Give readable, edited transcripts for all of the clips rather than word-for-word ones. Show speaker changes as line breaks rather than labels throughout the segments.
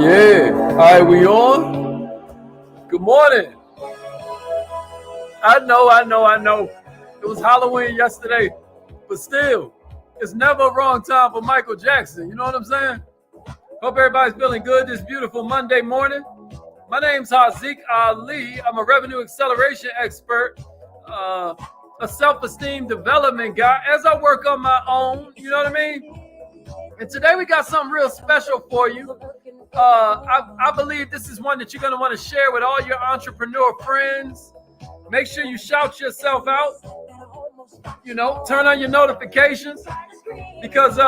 Yeah. All right, we on? Good morning. I know. It was Halloween yesterday, but still, it's never a wrong time for Michael Jackson. You know what I'm saying? Hope everybody's feeling good this beautiful Monday morning. My name's Haziq Ali. I'm a revenue acceleration expert, a self-esteem development guy as I work on my own. You know what I mean? And today we got something real special for you. I believe this is one that you're going to want to share with all your entrepreneur friends. Make sure you shout yourself out. You know, turn on your notifications because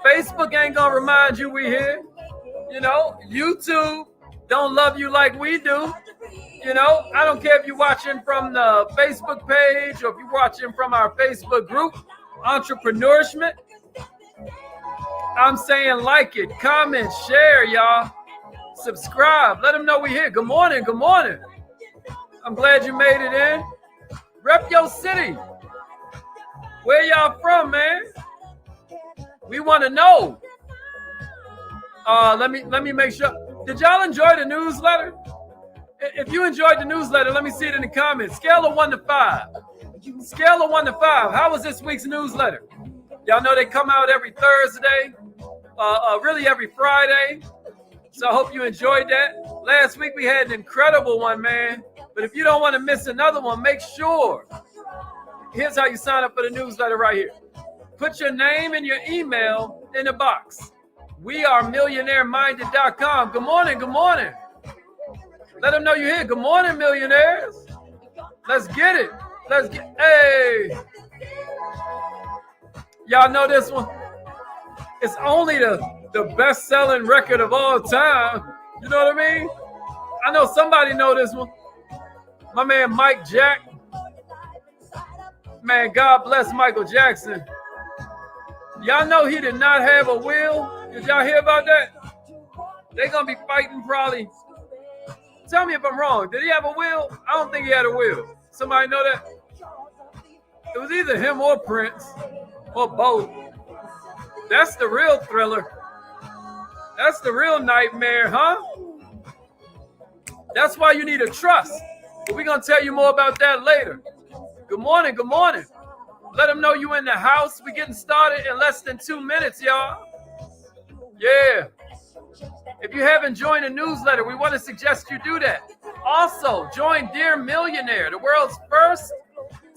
Facebook ain't going to remind you we here. You know, YouTube don't love you like we do. You know, I don't care if you're watching from the Facebook page or if you're watching from our Facebook group, Entrepreneurship. I'm saying like it, comment, share, y'all. Subscribe. Let them know we here. Good morning. Good morning. I'm glad you made it in. Rep your city. Where y'all from, man? We want to know. Let me make sure. Did y'all enjoy the newsletter? If you enjoyed the newsletter, let me see it in the comments. Scale of 1 to 5. Scale of 1 to 5. How was this week's newsletter? Y'all know they come out every Thursday, really every Friday. So I hope you enjoyed that. Last week we had an incredible one, man. But if you don't want to miss another one, make sure. Here's how you sign up for the newsletter right here. Put your name and your email in the box. WeAreMillionaireMinded.com. Good morning. Good morning. Let them know you're here. Good morning, millionaires. Let's get it. Hey. Y'all know this one? It's only the best-selling record of all time. You know what I mean? I know somebody know this one. My man Mike Jack. Man, God bless Michael Jackson. Y'all know he did not have a will? Did y'all hear about that? They're going to be fighting probably. Tell me if I'm wrong. Did he have a will? I don't think he had a will. Somebody know that? It was either him or Prince. Or both. That's the real thriller. That's the real nightmare, huh? That's why you need a trust. But we're going to tell you more about that later. Good morning. Good morning. Let them know you in the house. We're getting started in less than 2 minutes, y'all. Yeah. If you haven't joined the newsletter, we want to suggest you do that. Also, join Dear Millionaire, the world's first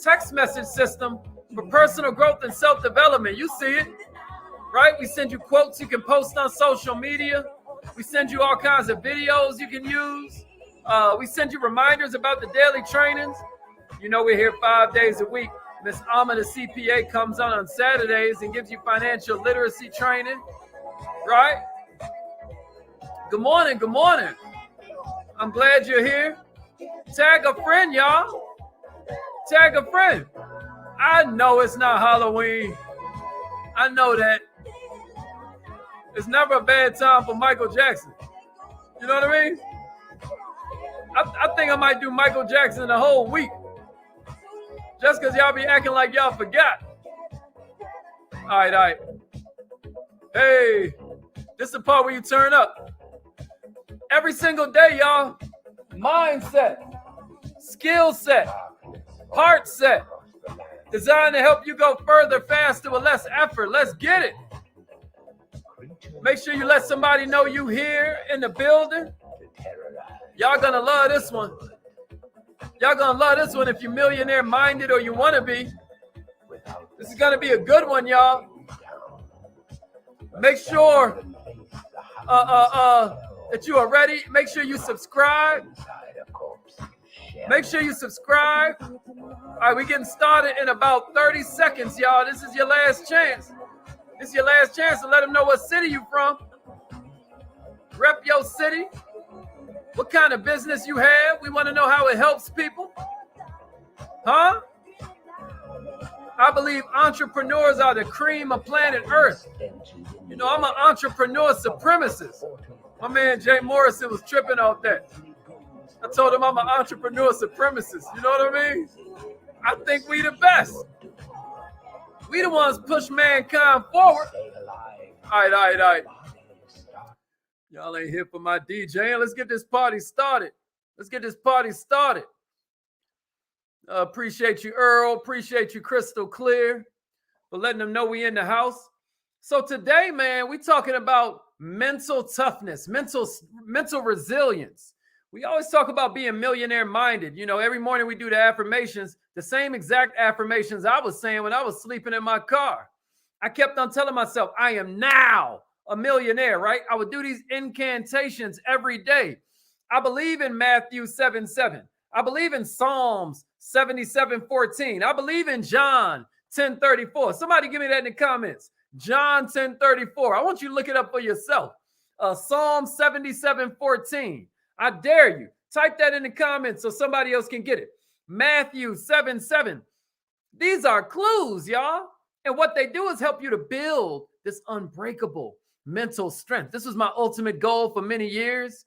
text message system for personal growth and self-development. You see it, right? We send you quotes you can post on social media. We send you all kinds of videos you can use. We send you reminders about the daily trainings. You know we're here 5 days a week. Miss Alma, the CPA, comes on Saturdays and gives you financial literacy training, right? Good morning. Good morning. I'm glad you're here. Tag a friend, y'all. Tag a friend. I know it's not Halloween. I know that. It's never a bad time for Michael Jackson. You know what I mean? I think I might do Michael Jackson the whole week. Just because y'all be acting like y'all forgot. All right. Hey, this is the part where you turn up. Every single day, y'all. Mindset, skill set, heart set. Designed to help you go further, faster, with less effort. Let's get it. Make sure you let somebody know you here in the building. Y'all gonna love this one. Y'all gonna love this one if you're millionaire minded or you want to be. This is gonna be a good one, y'all. Make sure that you are ready. Make sure you subscribe. Make sure you subscribe. All right, we're getting started in about 30 seconds, y'all. This is your last chance. This is your last chance to let them know what city you from. Rep your city. What kind of business you have. We want to know how it helps people. Huh? I believe entrepreneurs are the cream of planet Earth. You know, I'm an entrepreneur supremacist. My man Jay Morrison was tripping off that. I told him I'm an entrepreneur supremacist. You know what I mean? I think we the best. We the ones push mankind forward. All right. Y'all ain't here for my DJ. Let's get this party started. Let's get this party started. Appreciate you, Earl. Appreciate you, Crystal Clear, for letting them know we in the house. So today, man, we talking about mental toughness, mental resilience. We always talk about being millionaire minded. You know, every morning we do the affirmations, the same exact affirmations I was saying when I was sleeping in my car. I kept on telling myself, I am now a millionaire, right? I would do these incantations every day. I believe in Matthew 7:7. I believe in Psalms 77:14. I believe in John 10:34. Somebody give me that in the comments. John 10:34. I want you to look it up for yourself. Psalm 77:14. I dare you. Type that in the comments so somebody else can get it. Matthew 7:7. These are clues, y'all. And what they do is help you to build this unbreakable mental strength. This was my ultimate goal for many years.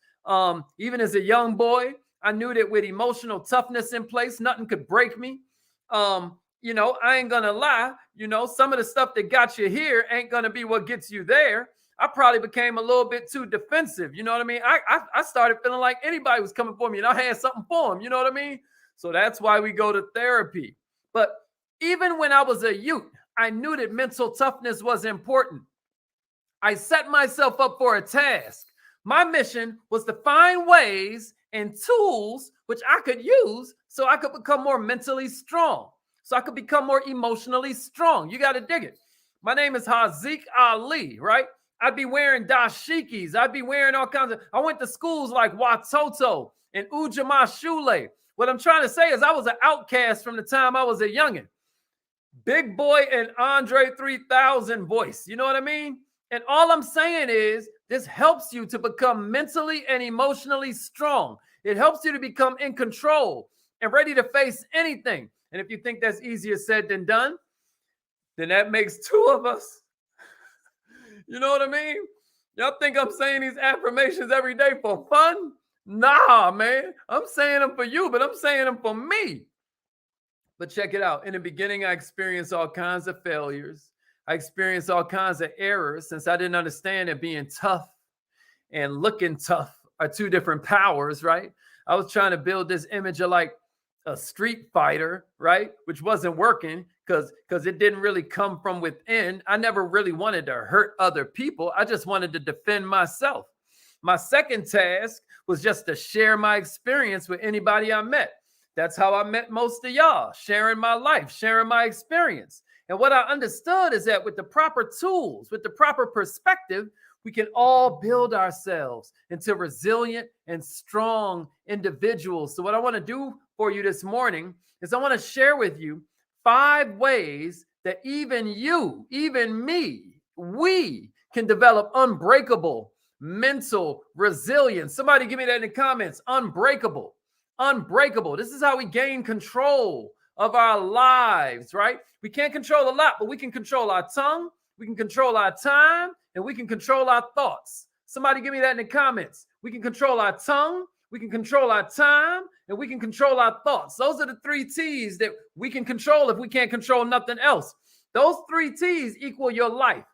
Even as a young boy, I knew that with emotional toughness in place, nothing could break me. You know, I ain't gonna lie, you know, some of the stuff that got you here ain't gonna be what gets you there. I probably became a little bit too defensive. You know what I mean? I started feeling like anybody was coming for me and I had something for them. You know what I mean? So that's why we go to therapy. But even when I was a youth, I knew that mental toughness was important. I set myself up for a task. My mission was to find ways and tools which I could use so I could become more mentally strong, so I could become more emotionally strong. You got to dig it. My name is Haziq Ali, right? I'd be wearing dashikis. I'd be wearing all kinds of, I went to schools like Watoto and Ujamaa Shule. What I'm trying to say is I was an outcast from the time I was a youngin'. Big Boy and Andre 3000 voice. You know what I mean? And all I'm saying is this helps you to become mentally and emotionally strong. It helps you to become in control and ready to face anything. And if you think that's easier said than done, then that makes two of us. You know what I mean? Y'all think I'm saying these affirmations every day for fun? Nah, man. I'm saying them for you, but I'm saying them for me. But check it out. In the beginning, I experienced all kinds of failures. I experienced all kinds of errors since I didn't understand that being tough and looking tough are two different powers, right? I was trying to build this image of like a street fighter, right? Which wasn't working because it didn't really come from within. I never really wanted to hurt other people. I just wanted to defend myself. My second task was just to share my experience with anybody I met. That's how I met most of y'all, sharing my life, sharing my experience. And what I understood is that with the proper tools, with the proper perspective, we can all build ourselves into resilient and strong individuals. So what I want to do for you this morning is I want to share with you 5 ways that even you, even me, we can develop unbreakable mental resilience. Somebody give me that in the comments. Unbreakable. Unbreakable. This is how we gain control of our lives, right? We can't control a lot, but we can control our tongue, we can control our time, and we can control our thoughts. Somebody give me that in the comments. We can control our tongue, we can control our time, and we can control our thoughts. Those are the 3 T's that we can control if we can't control nothing else. Those 3 T's equal your life.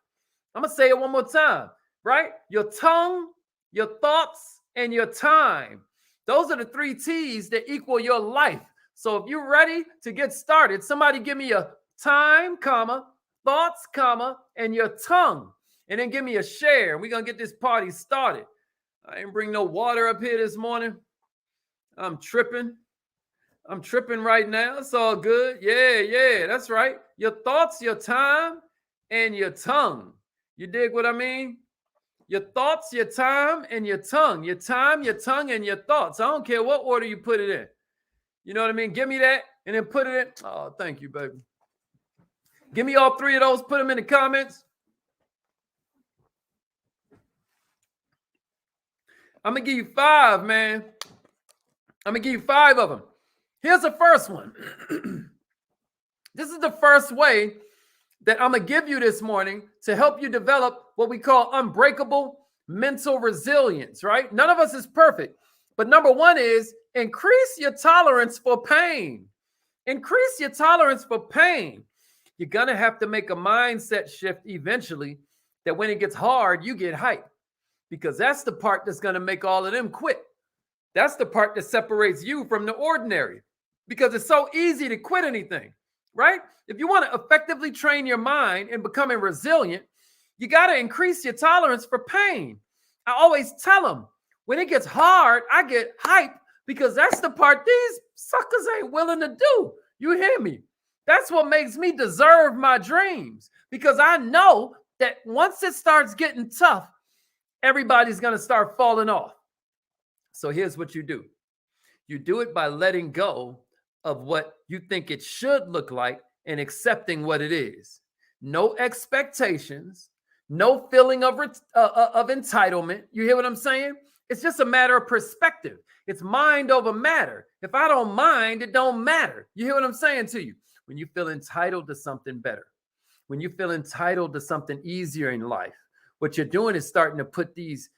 I'm going to say it one more time, right? Your tongue, your thoughts, and your time. Those are the 3 T's that equal your life. So if you're ready to get started, somebody give me a time, comma, thoughts, comma, and your tongue. And then give me a share. We're going to get this party started. I didn't bring no water up here this morning. I'm tripping. I'm tripping right now. It's all good. Yeah, that's right. Your thoughts, your time, and your tongue. You dig what I mean? Your thoughts, your time, and your tongue. Your time, your tongue, and your thoughts. I don't care what order you put it in. You know what I mean? Give me that and then put it in. Oh, thank you, baby. Give me all 3 of those. Put them in the comments. I'm going to give you 5, man. I'm going to give you 5 of them. Here's the first one. This is the first way that I'm going to give you this morning to help you develop what we call unbreakable mental resilience, right? None of us is perfect. But number 1 is increase your tolerance for pain. Increase your tolerance for pain. You're going to have to make a mindset shift eventually that when it gets hard, you get hype. because that's the part that's going to make all of them quit. That's the part that separates you from the ordinary, because it's so easy to quit anything, right? If you want to effectively train your mind in becoming resilient, you got to increase your tolerance for pain. I always tell them, when it gets hard, I get hype, because that's the part these suckers ain't willing to do. You hear me? That's what makes me deserve my dreams, because I know that once it starts getting tough, everybody's going to start falling off. So here's what you do. You do it by letting go of what you think it should look like and accepting what it is. No expectations, no feeling of entitlement. You hear what I'm saying? It's just a matter of perspective. It's mind over matter. If I don't mind, it don't matter. You hear what I'm saying to you? When you feel entitled to something better, when you feel entitled to something easier in life, what you're doing is starting to put these,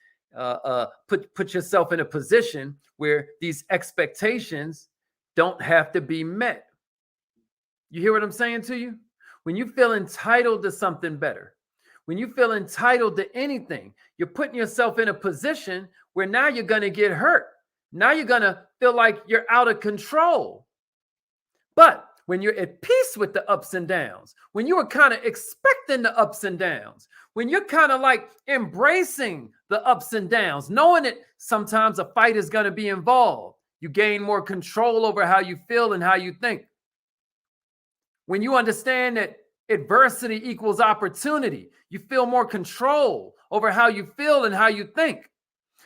put yourself in a position where these expectations don't have to be met. You hear what I'm saying to you? When you feel entitled to something better, when you feel entitled to anything, you're putting yourself in a position where now you're going to get hurt. Now you're going to feel like you're out of control. But when you're at peace with the ups and downs, when you are kind of expecting the ups and downs, when you're kind of like embracing the ups and downs, knowing that sometimes a fight is going to be involved, you gain more control over how you feel and how you think. When you understand that adversity equals opportunity, you feel more control over how you feel and how you think.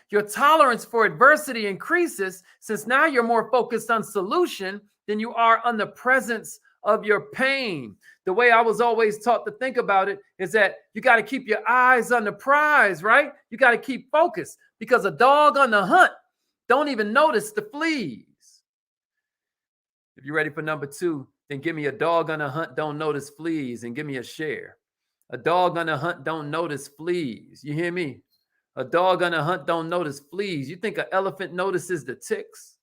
Your tolerance for adversity increases, since now you're more focused on solution than you are on the presence of your pain. The way I was always taught to think about it is that you got to keep your eyes on the prize, right? You got to keep focused, because a dog on the hunt don't even notice the fleas. If you're ready for number 2, then give me a dog on the hunt don't notice fleas, and give me a share. A dog on the hunt don't notice fleas. You hear me? A dog on the hunt don't notice fleas. You think an elephant notices the ticks?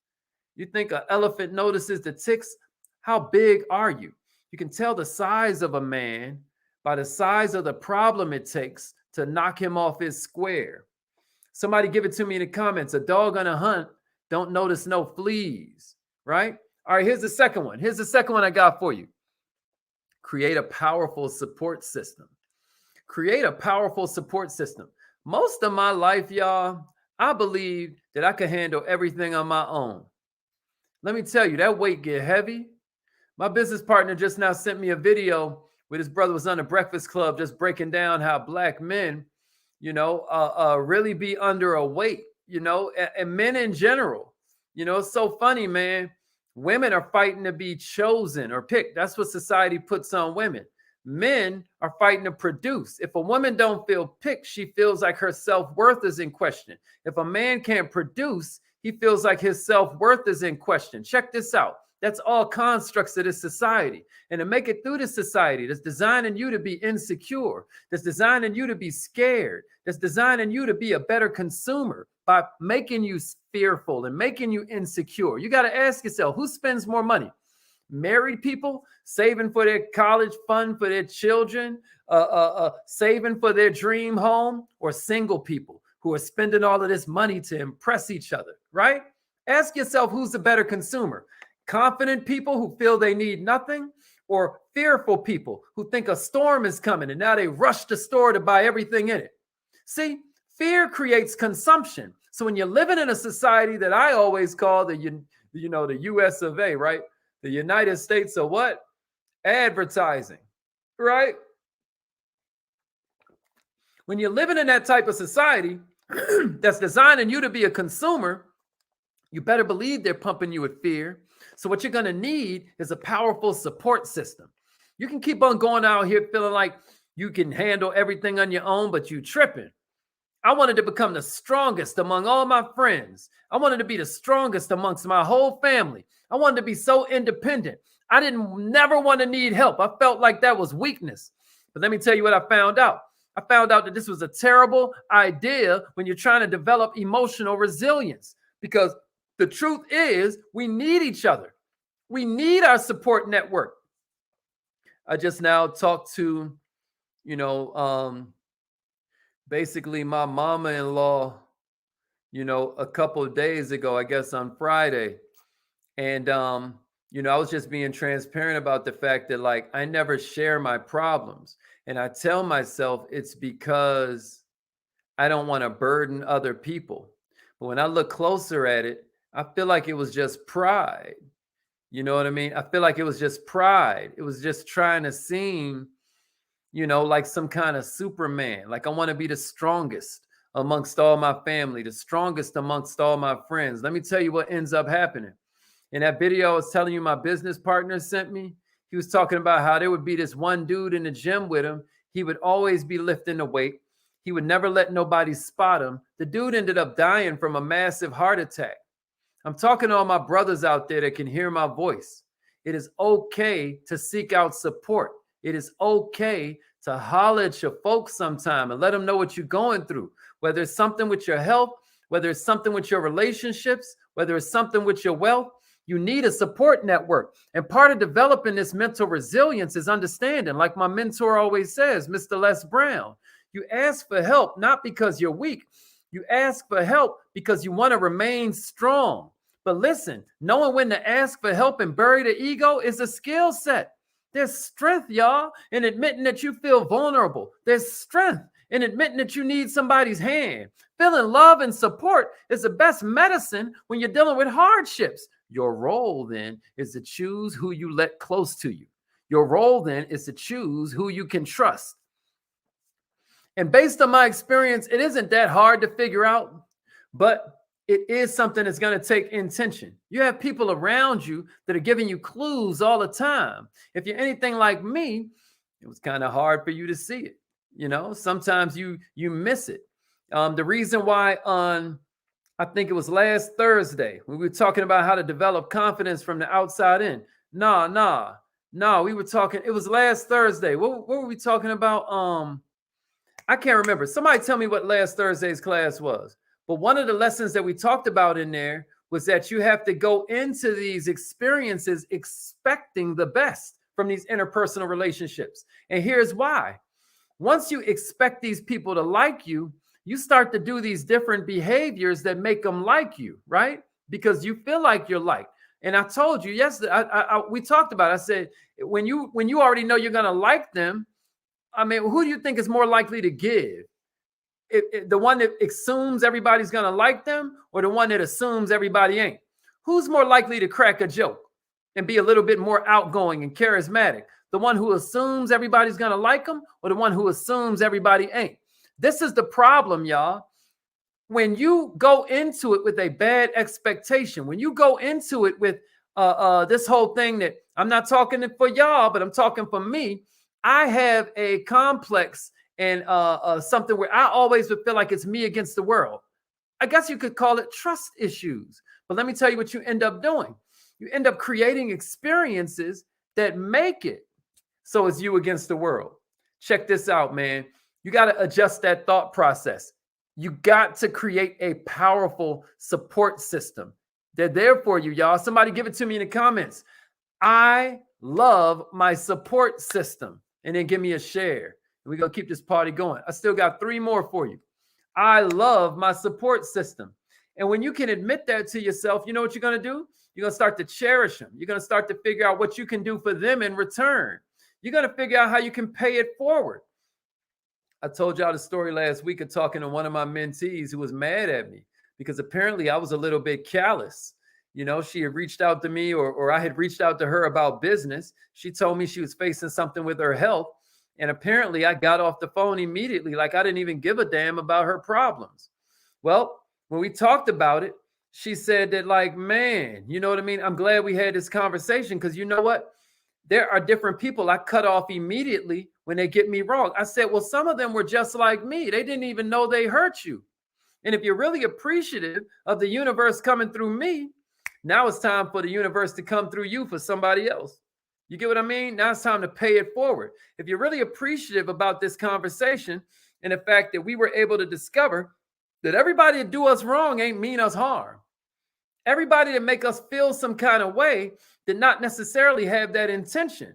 You think an elephant notices the ticks? How big are you? You can tell the size of a man by the size of the problem it takes to knock him off his square. Somebody give it to me in the comments. A dog on a hunt don't notice no fleas, right? All right, here's the second one. Here's the second one I got for you. Create a powerful support system. Create a powerful support system. Most of my life, y'all, I believe that I can handle everything on my own. Let me tell you, that weight get heavy. My business partner just now sent me a video where his brother was on the Breakfast Club just breaking down how black men, really be under a weight, and men in general. It's so funny, man. Women are fighting to be chosen or picked. That's what society puts on women. Men are fighting to produce. If a woman don't feel picked, she feels like her self-worth is in question. If a man can't produce, he feels like his self-worth is in question. Check this out. That's all constructs of this society. And to make it through this society that's designing you to be insecure, that's designing you to be scared, that's designing you to be a better consumer by making you fearful and making you insecure. You got to ask yourself, who spends more money? Married people saving for their college fund for their children, saving for their dream home, or single people who are spending all of this money to impress each other, right? Ask yourself, who's the better consumer? Confident people who feel they need nothing, or fearful people who think a storm is coming and now they rush the store to buy everything in it? See, fear creates consumption. So when you're living in a society that I always call the US of A, right? The United States of what? Advertising, right? When you're living in that type of society that's designing you to be a consumer, you better believe they're pumping you with fear. So what you're going to need is a powerful support system. You can keep on going out here feeling like you can handle everything on your own, but you tripping. I wanted to become the strongest among all my friends. I wanted to be the strongest amongst my whole family. I wanted to be so independent. I never want to need help. I felt like that was weakness. But let me tell you what I found out. I found out that this was a terrible idea when you're trying to develop emotional resilience, because the truth is we need each other. We need our support network. I just now talked to, basically my mama-in-law, a couple of days ago, I guess on Friday. And I was just being transparent about the fact that like I never share my problems. And I tell myself it's because I don't want to burden other people. But when I look closer at it, I feel like it was just pride. You know what I mean? I feel like it was just pride. It was just trying to seem, like some kind of Superman. Like I want to be the strongest amongst all my family, the strongest amongst all my friends. Let me tell you what ends up happening. In that video I was telling you my business partner sent me, he was talking about how there would be this one dude in the gym with him. He would always be lifting the weight. He would never let nobody spot him. The dude ended up dying from a massive heart attack. I'm talking to all my brothers out there that can hear my voice. It is okay to seek out support. It is okay to holler at your folks sometime and let them know what you're going through, whether it's something with your health, whether it's something with your relationships, whether it's something with your wealth. You need a support network. And part of developing this mental resilience is understanding, like my mentor always says, Mr. Les Brown, you ask for help, not because you're weak. You ask for help because you want to remain strong. But listen, knowing when to ask for help and bury the ego is a skill set. There's strength, y'all, in admitting that you feel vulnerable. There's strength in admitting that you need somebody's hand. Feeling love and support is the best medicine when you're dealing with hardships. Your role then is to choose who you let close to you. Your role then is to choose who you can trust. And based on my experience, it isn't that hard to figure out, but it is something that's going to take intention. You have people around you that are giving you clues all the time. If you're anything like me, it was kind of hard for you to see it. Sometimes you miss it. The reason why I think it was last Thursday, we were talking about how to develop confidence from the outside in. No, we were talking, it was last Thursday. What were we talking about? I can't remember. Somebody tell me what last Thursday's class was. But one of the lessons that we talked about in there was that you have to go into these experiences expecting the best from these interpersonal relationships. And here's why. Once you expect these people to like you, you start to do these different behaviors that make them like you, right? Because you feel like you're liked. And I told you yesterday, we talked about it. I said, when you already know you're going to like them, I mean, who do you think is more likely to give? The one that assumes everybody's going to like them or the one that assumes everybody ain't? Who's more likely to crack a joke and be a little bit more outgoing and charismatic? The one who assumes everybody's going to like them or the one who assumes everybody ain't? This is the problem, y'all. When you go into it with a bad expectation, when you go into it with this whole thing that I'm not talking for y'all, but I'm talking for me. I have a complex and something where I always would feel like it's me against the world. I guess you could call it trust issues. But let me tell you what you end up doing. You end up creating experiences that make it so it's you against the world. Check this out, man. You got to adjust that thought process. You got to create a powerful support system. They're there for you, y'all. Somebody give it to me in the comments. I love my support system. And then give me a share. We're going to keep this party going. I still got 3 more for you. I love my support system. And when you can admit that to yourself, you know what you're going to do? You're going to start to cherish them. You're going to start to figure out what you can do for them in return. You're going to figure out how you can pay it forward. I told y'all the story last week of talking to one of my mentees who was mad at me because apparently I was a little bit callous. She had reached out to me or I had reached out to her about business. She told me she was facing something with her health. And apparently I got off the phone immediately. Like I didn't even give a damn about her problems. Well, when we talked about it, she said that like, man, you know what I mean? I'm glad we had this conversation because you know what? There are different people I cut off immediately when they get me wrong. I said, well, some of them were just like me. They didn't even know they hurt you. And if you're really appreciative of the universe coming through me, now it's time for the universe to come through you for somebody else. You get what I mean? Now it's time to pay it forward. If you're really appreciative about this conversation and the fact that we were able to discover that everybody that do us wrong ain't mean us harm. Everybody that make us feel some kind of way did not necessarily have that intention.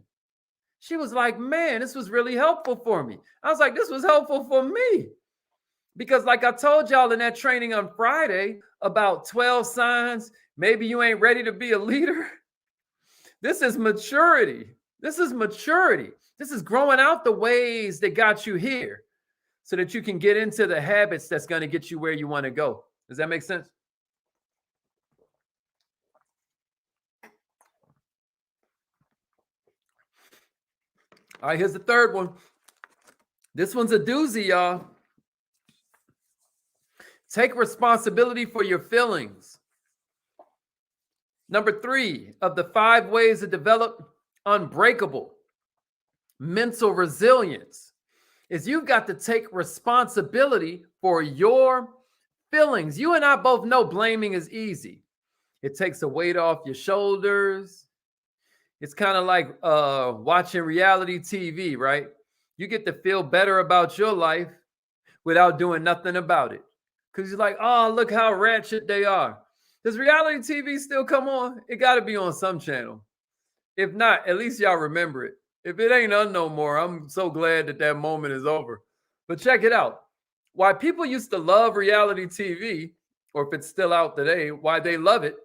She was like, man, this was really helpful for me. I was like, this was helpful for me. Because like I told y'all in that training on Friday about 12 signs, maybe you ain't ready to be a leader. This is maturity. This is maturity. This is growing out the ways that got you here so that you can get into the habits that's going to get you where you want to go. Does that make sense? All right, here's the third one. This one's a doozy, y'all. Take responsibility for your feelings. Number 3 of the 5 ways to develop unbreakable mental resilience is you've got to take responsibility for your feelings. You and I both know blaming is easy. It takes a weight off your shoulders. It's kind of like watching reality TV, right? You get to feel better about your life without doing nothing about it. Because you're like, oh, look how ratchet they are. Does reality TV still come on? It got to be on some channel. If not, at least y'all remember it. If it ain't on no more, I'm so glad that that moment is over. But check it out. Why people used to love reality TV, or if it's still out today, why they love it,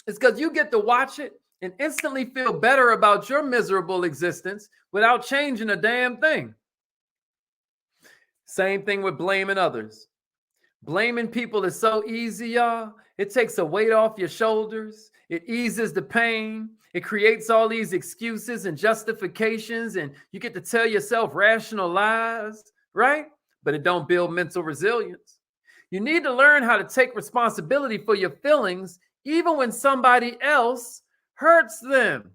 is because you get to watch it and instantly feel better about your miserable existence without changing a damn thing. Same thing with blaming others. Blaming people is so easy, y'all. It takes a weight off your shoulders. It eases the pain. It creates all these excuses and justifications, and you get to tell yourself rational lies, right? But it don't build mental resilience. You need to learn how to take responsibility for your feelings, even when somebody else hurts them.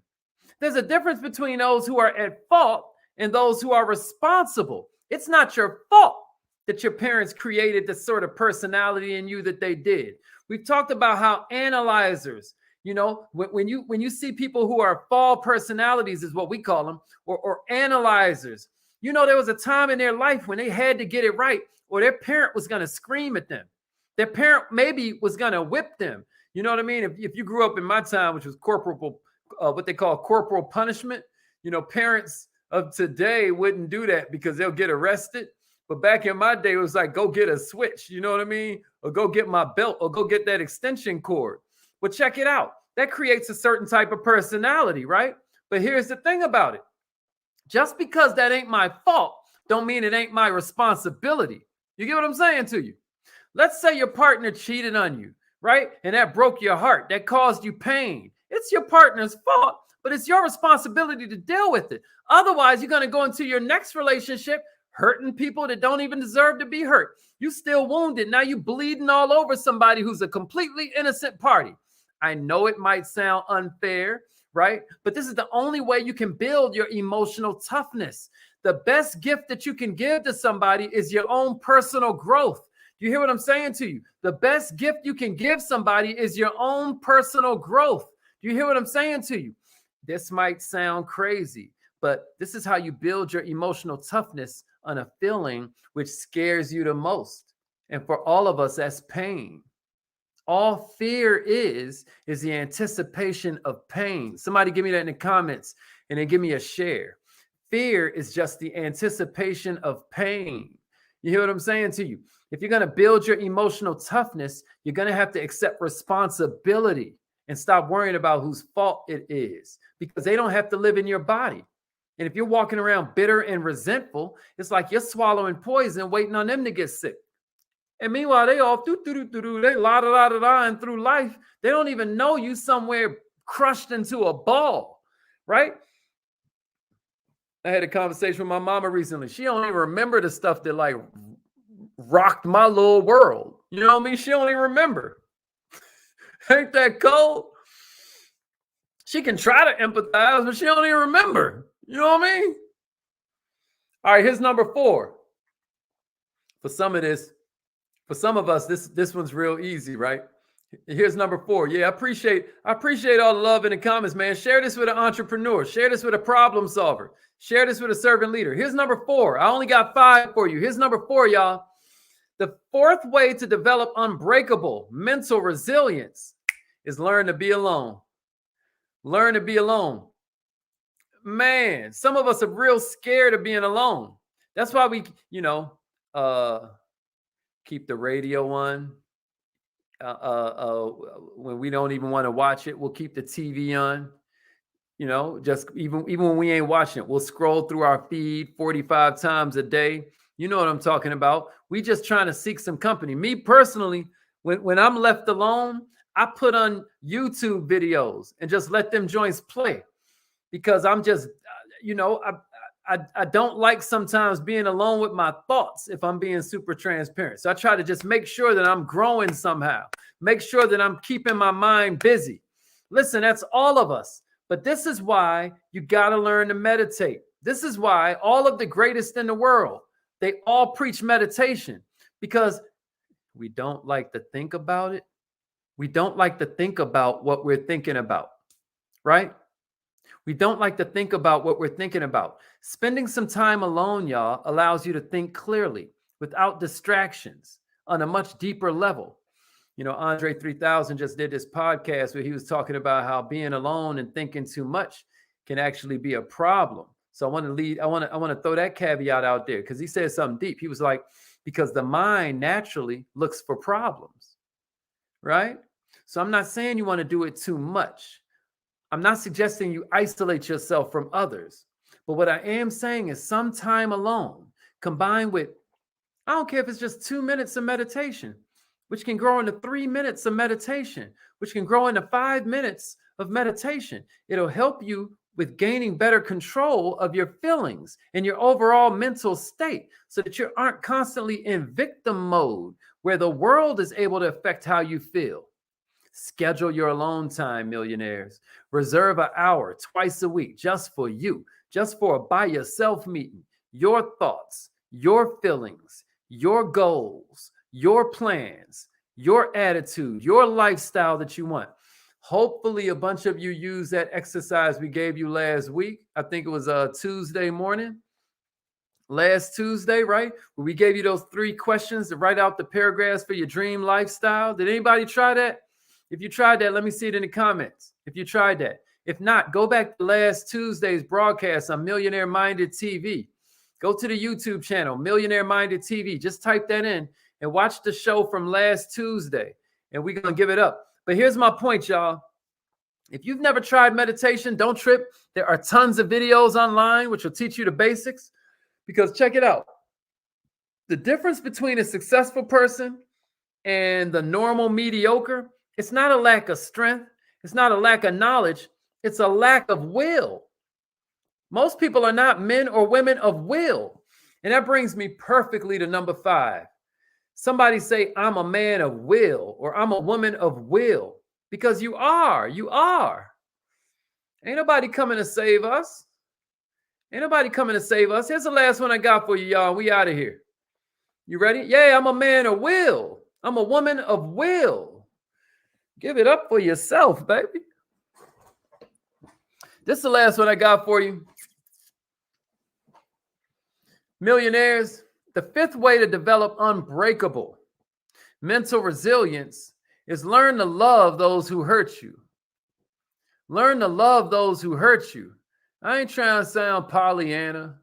There's a difference between those who are at fault and those who are responsible. It's not your fault that your parents created the sort of personality in you that they did. We've talked about how analyzers, you know, when you see people who are fall personalities is what we call them, or analyzers, you know, there was a time in their life when they had to get it right, or their parent was going to scream at them. Their parent maybe was going to whip them. You know what I mean? If you grew up in my time, which was what they call corporal punishment, you know, parents of today wouldn't do that because they'll get arrested. But back in my day, it was like, go get a switch, you know what I mean? Or go get my belt, or go get that extension cord. But check it out. That creates a certain type of personality, right? But here's the thing about it. Just because that ain't my fault, don't mean it ain't my responsibility. You get what I'm saying to you? Let's say your partner cheated on you, right? And that broke your heart. That caused you pain. It's your partner's fault, but it's your responsibility to deal with it. Otherwise, you're going to go into your next relationship hurting people that don't even deserve to be hurt. You still wounded. Now you bleeding all over somebody who's a completely innocent party. I know it might sound unfair, right? But this is the only way you can build your emotional toughness. The best gift that you can give to somebody is your own personal growth. Do you hear what I'm saying to you? The best gift you can give somebody is your own personal growth. Do you hear what I'm saying to you? This might sound crazy, but this is how you build your emotional toughness on a feeling which scares you the most. And for all of us, that's pain. All fear is the anticipation of pain. Somebody give me that in the comments and then give me a share. Fear is just the anticipation of pain. You hear what I'm saying to you? If you're going to build your emotional toughness, you're going to have to accept responsibility and stop worrying about whose fault it is, because they don't have to live in your body. And if you're walking around bitter and resentful, it's like you're swallowing poison waiting on them to get sick. And meanwhile, they all they la-da-da-da-da and through life, they don't even know you somewhere crushed into a ball, right? I had a conversation with my mama recently. She don't even remember the stuff that like rocked my little world. You know what I mean? She don't even remember. Ain't that cold? She can try to empathize, but she don't even remember. You know what I mean? All right, here's number 4. For some of us, this one's real easy, right? Here's number 4. Yeah, I appreciate all the love in the comments, man. Share this with an entrepreneur. Share this with a problem solver. Share this with a servant leader. Here's number 4. I only got 5 for you. Here's number 4, y'all. The 4th way to develop unbreakable mental resilience is learn to be alone. Learn to be alone. Man, some of us are real scared of being alone. That's why we, keep the radio on. When we don't even want to watch it, we'll keep the TV on. Just even when we ain't watching it, we'll scroll through our feed 45 times a day. You know what I'm talking about. We just trying to seek some company. Me personally, when I'm left alone, I put on YouTube videos and just let them joints play, because I'm just, I don't like sometimes being alone with my thoughts, if I'm being super transparent. So I try to just make sure that I'm growing somehow, make sure that I'm keeping my mind busy. Listen, that's all of us. But this is why you got to learn to meditate. This is why all of the greatest in the world, they all preach meditation, because we don't like to think about it. We don't like to think about what we're thinking about, right? We don't like to think about what we're thinking about. Spending some time alone, y'all, allows you to think clearly without distractions on a much deeper level. Andre 3000 just did this podcast where he was talking about how being alone and thinking too much can actually be a problem. So I want to throw that caveat out there, because he said something deep. He was like, because the mind naturally looks for problems, right? So I'm not saying you want to do it too much. I'm not suggesting you isolate yourself from others. But what I am saying is some time alone combined with, I don't care if it's just 2 minutes of meditation, which can grow into 3 minutes of meditation, which can grow into 5 minutes of meditation. It'll help you with gaining better control of your feelings and your overall mental state, so that you aren't constantly in victim mode where the world is able to affect how you feel. Schedule your alone time, millionaires. Reserve an hour twice a week just for you, just for a by yourself meeting. Your thoughts, your feelings, your goals, your plans, your attitude, your lifestyle that you want. Hopefully a bunch of you use that exercise we gave you last week. I think it was Tuesday morning. Last Tuesday, right? Where we gave you those 3 questions to write out the paragraphs for your dream lifestyle. Did anybody try that? If you tried that, let me see it in the comments. If you tried that. If not, go back to last Tuesday's broadcast on Millionaire Minded TV. Go to the YouTube channel, Millionaire Minded TV. Just type that in and watch the show from last Tuesday. And we're going to give it up. But here's my point, y'all. If you've never tried meditation, don't trip. There are tons of videos online which will teach you the basics. Because check it out. The difference between a successful person and the normal mediocre, it's not a lack of strength. It's not a lack of knowledge. It's a lack of will. Most people are not men or women of will. And that brings me perfectly to number 5. Somebody say, I'm a man of will, or I'm a woman of will, because you are. You are. Ain't nobody coming to save us. Ain't nobody coming to save us. Here's the last one I got for you, y'all. We out of here. You ready? Yeah, I'm a man of will. I'm a woman of will. Give it up for yourself, baby. This is the last one I got for you. Millionaires, the 5th way to develop unbreakable mental resilience is learn to love those who hurt you. Learn to love those who hurt you. I ain't trying to sound Pollyanna.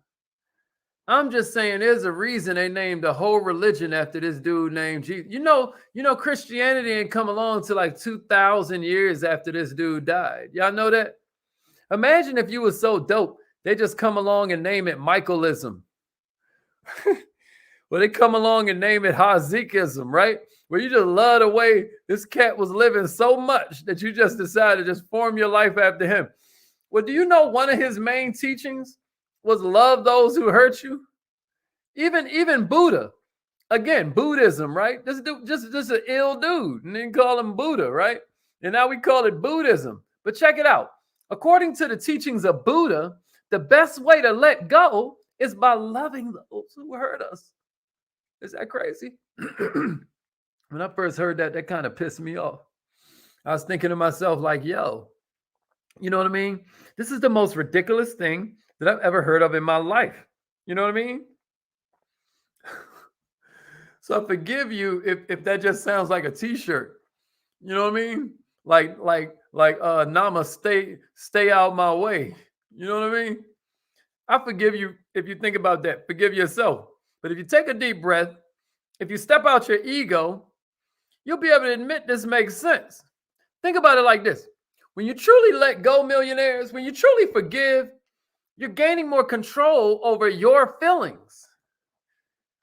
I'm just saying there's a reason they named a whole religion after this dude named Jesus. You know, Christianity ain't come along till like 2,000 years after this dude died. Y'all know that? Imagine if you were so dope, they just come along and name it Michaelism. Well, they come along and name it Haziqism, right? Where you just love the way this cat was living so much that you just decided to just form your life after him. Well, do you know one of his main teachings was love those who hurt you? Even Buddha, again, Buddhism, right? This dude, just an ill dude, and then call him Buddha, right? And now we call it Buddhism. But check it out. According to the teachings of Buddha, the best way to let go is by loving those who hurt us. Is that crazy? When I first heard that, that kind of pissed me off. I was thinking to myself like, yo, you know what I mean? This is the most ridiculous thing that I've ever heard of in my life. You know what I mean? So I forgive you if that just sounds like a t-shirt. You know what I mean? Like namaste, stay out my way. You know what I mean? I forgive you if you think about that. Forgive yourself. But if you take a deep breath If you step out your ego, you'll be able to admit this makes sense. Think about it like this. When you truly let go, millionaires, when you truly forgive, you're gaining more control over your feelings.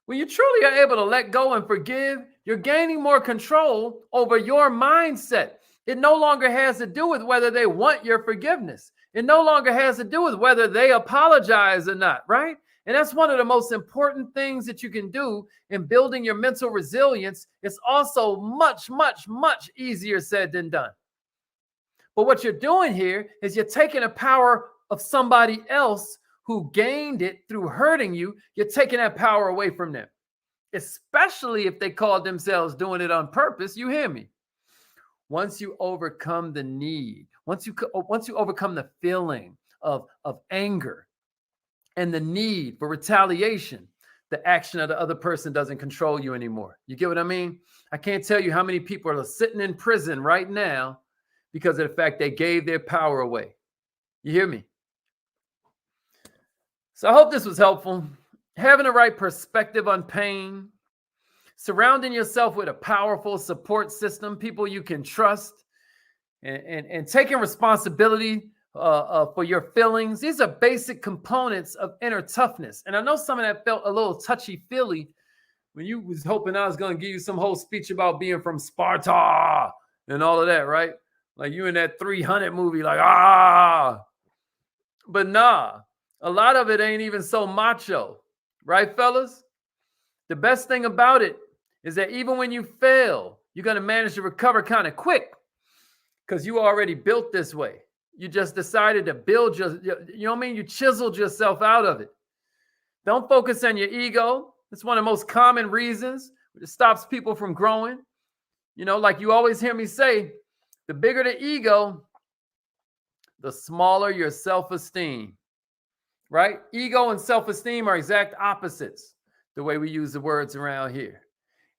When you truly are able to let go and forgive, you're gaining more control over your mindset. It no longer has to do with whether they want your forgiveness. It no longer has to do with whether they apologize or not, right? And that's one of the most important things that you can do in building your mental resilience. It's also much, much, much easier said than done. But what you're doing here is you're taking the power of somebody else who gained it through hurting you. You're taking that power away from them, especially if they called themselves doing it on purpose. You hear me? Once you overcome the need, once you overcome the feeling of anger and the need for retaliation, the action of the other person doesn't control you anymore. You get what I mean? I can't tell you how many people are sitting in prison right now because of the fact they gave their power away. You hear me? So I hope this was helpful. Having the right perspective on pain, surrounding yourself with a powerful support system, people you can trust, and taking responsibility for your feelings. These are basic components of inner toughness. And I know some of that felt a little touchy-feely when you was hoping I was going to give you some whole speech about being from Sparta and all of that, right? Like you in that 300 movie, like, But nah, a lot of it ain't even so macho, right, fellas? The best thing about it is that even when you fail, you're going to manage to recover kind of quick because you already built this way. You just decided to build you know what I mean? You chiseled yourself out of it. Don't focus on your ego. It's one of the most common reasons it stops people from growing. You know, like you always hear me say, the bigger the ego, the smaller your self-esteem, right? Ego and self-esteem are exact opposites, the way we use the words around here.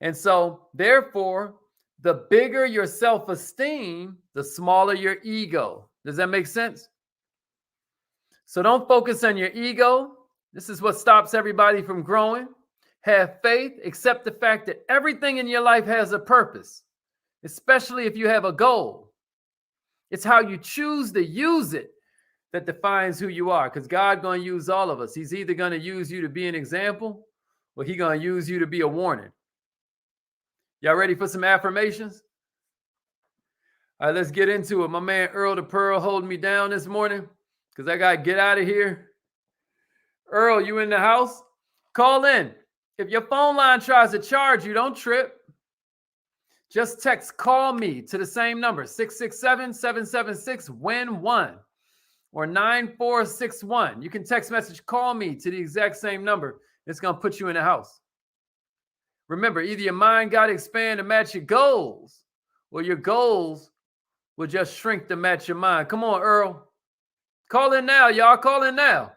And so, therefore, the bigger your self-esteem, the smaller your ego. Does that make sense? So don't focus on your ego. This is what stops everybody from growing. Have faith, accept the fact that everything in your life has a purpose, especially if you have a goal. It's how you choose to use it that defines who you are, because God's going to use all of us. He's either going to use you to be an example or he's going to use you to be a warning. Y'all ready for some affirmations? All right, let's get into it. My man Earl the Pearl holding me down this morning because I got to get out of here. Earl, you in the house? Call in. If your phone line tries to charge you, don't trip. Just text call me to the same number, 667-776-WIN1 or 9461. You can text message call me to the exact same number. It's going to put you in the house. Remember, either your mind got to expand to match your goals or your goals will just shrink to match your mind. Come on, Earl. Call in now, y'all. Call in now.